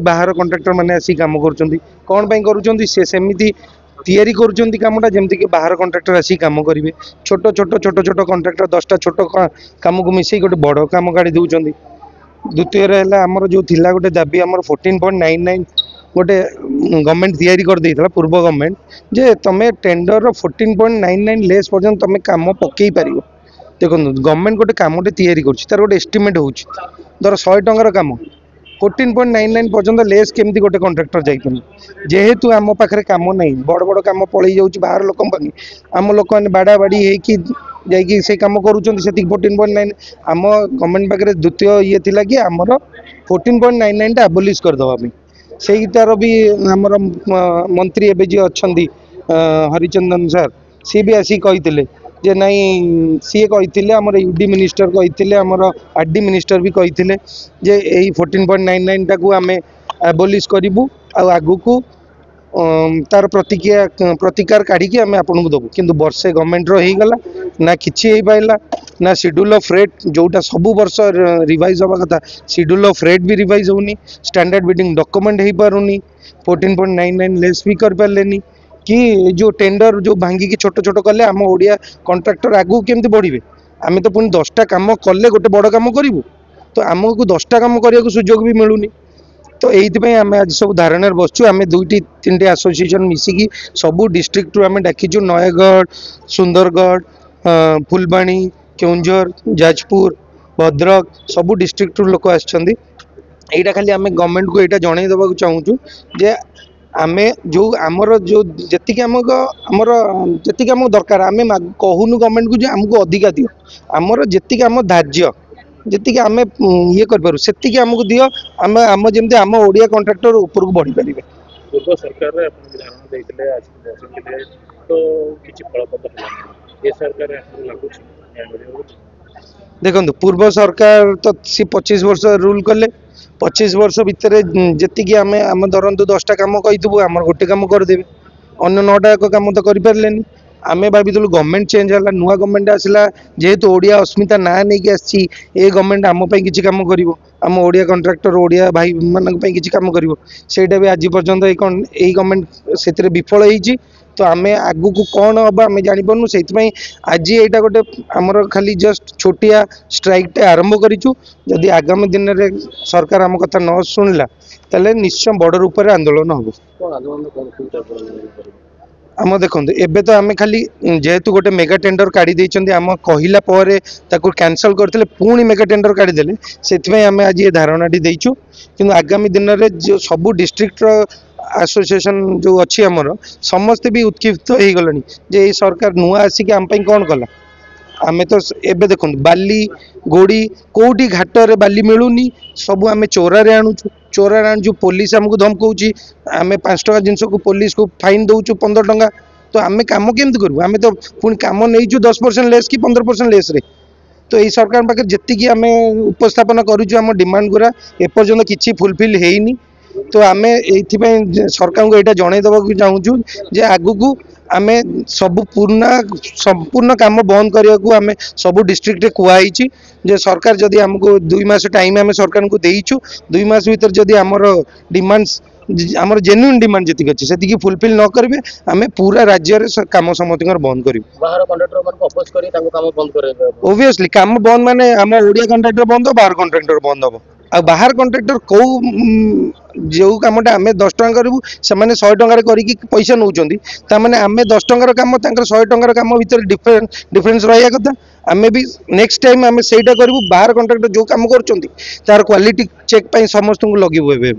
बाहर कंट्राक्टर मैंने आसी कम कर सेमती तैयारी करुँच कमटा जमती कि बाहर कंट्राक्टर आसी कम करेंगे छोट छोट छोट छोट कंट्राक्टर 10टा छोट कम को मिसई गोटे बड़ कम गाड़ी दौरान द्वितीय आमर जो थिला गोटे दाबी आमर 14.99 गोटे गवर्नमेंट तैयारी कर देइथला पूर्व गवर्नमेंट जे तमे टेंडर 14.99 लेस पर्यंत तमे काम पकई पारियो देखो गवर्नमेंट गोटे कामटे तैयारी करुच्ची तार गोटे एस्टिमेट होउची धर 100 टंकार काम 14.99 पर्यंत लेस केमती गोटे कंट्राक्टर जाइपन जेहेतु आम पाखे काम नहीं बड़ बड़ काम पलि जाऊँ बाहर लोक आम लोक मैंने बाड़ा बाड़ी होगी जाकि से कम करुँच 14.9 आम गवर्नमेंट पाखे द्वितीय ये थिला कि आमर 14.99 टा एबोलिश करदे से तार भी आमर मंत्री एवं जी अच्छा हरिचंदन सर सी भी आसिक कही जे नहीं सी कही आमर यूडी मिनिस्टर कही आमर आरडी मिनिस्टर भी कही जे यही 14.99 टाक आम एबोलिश करूँ आगु को तार प्रतिकार काढ़ी आम आपन को देवु किंतु वर्षे गवर्नमेंट रहीगला ना किसी हो पाला ना शेड्यूल ऑफ रेट जोटा सबु वर्ष रिवाइज हवा कथा शेड्यूल ऑफ रेट भी रिवाइज होनी स्टैंडर्ड बिडिंग डॉक्यूमेंट हो पारुनी 14.99 लेस भी कर पारे कि जो टेंडर जो भांगी की छोट छोट कले आम ओडिया कंट्राक्टर आगु केमती बढ़े आम तो पुणी 10टा काम कले गोटे बड़ काम करूँ तो आमको 10टा काम करने सुजोग भी मिलूनी तो ये आम आज सब धारणा बसचु आम 2-3 एसोसिएशन मिसिकी सबू डिस्ट्रिक्ट आम डाकिचु नयगढ़ सुंदरगढ़ फुलबाणी केउंझर जाजपुर भद्रक सबू डिस्ट्रिक्ट लोक आसटा खाली आम गवर्नमेंट को यहाँ जन देवा चाहूँ जे आम जो आमर जो जी आमर जी आम दरकार आम कहूनु गवर्नमेंट को आमको अधिका दियो आमर जी आम धार्य जी आम ये करूँ से आमको दियो आम आम जमी आम ओडिया कंट्राक्टर ऊपर को बढ़ी पारे पूर्व सरकार देखो पूर्व सरकार तो सी 25 वर्ष रूल कले 25 वर्ष भितर जी आम आम धरतु 10टा काम कहीथबू आम गोटे काम करदे अन्य 9टा काम तो करें आमे भाविलु गवर्नमेंट चेंज है नुआ गवर्नमेंट आसला जेहेतु ओडिया अस्मिता ना नहीं आसी ए गवर्नमेंट आम किसी कम कर आम ओडिया कंट्राक्टर ओडिया भाई मान किसी कम कर आज पर्यंत यही गवर्नमेंट से विफल होती तो आम आगु को कौन हम आम जापरनु से आज यहाँ गोटे आमर खाली जस्ट छोटिया स्ट्राइकटे आरंभ करूँ जदि आगामी दिन में सरकार आम कथा न शुणिला तेल निश्चय बड़ रूप से आंदोलन हम आम देखो एबे तो आम खाली जेहेतु गोटे मेगा टेंडर काढ़ी आम कहला कैंसल करते पुणी मेगा टेंडर काढ़ीदे से आम आज ये धारणाटी देचु कि आगामी दिन में जो सबू डिस्ट्रिक्ट एसोसिएशन जो अच्छी आमर समस्ते भी उत्क्षिप्त हो गले जे सरकार नुआ आसिक आम कौन कला आम तो एबे देखो बाली गोड़ी कौटी घाटर बाली मिलूनी सबू आम चोरारे आणुचु चोरारे आणुचु पुलिस आमको धमकाऊँ आम 5 टका जिनस को पुलिस को फाइन दौचु 15 टंका तो आम कम केमती करूँ आम तो पुणी कम नहीं 10% लेस कि 15% लेस रे तो यही सरकार पाखे जी आम उपस्थापन करूँ आम डिमांड गुरा एपर्यंत किसी फुलफिल होनी तो आम ये सरकार को यहाँ जन देवा चाहूँ जे आगु को आम सब संपूर्ण काम बंद करने को आम सब डिस्ट्रिक्ट कहई जे सरकार जदि आमको 2 मास टाइम आम सरकार को देचु 2 मास भीतर जदि आमर डिमांड्स आमर जेन्युइन डिमांड जी अच्छी से फुलफिल न करेंगे आम पूरा राज्य में कम समस्त बंद कर ओबियसली कम बंद माने आम ओडिया कंट्राक्टर बंद हो बाहर कंट्राक्टर बंद हम आ बाहर कंट्राक्टर कौ जो कमटा आम 10 टଙ୍କା करूँ से 100 टंकार करके पैसा नौ मैंने आम 10 टंकार कम 100 टंकार कम भर डिफरेन्स रहा कथा आम भी नेक्स्ट टाइम आम से करूँ बाहर कंट्राक्टर जो कम कर क्वालिटी चेक समस्त लगू ए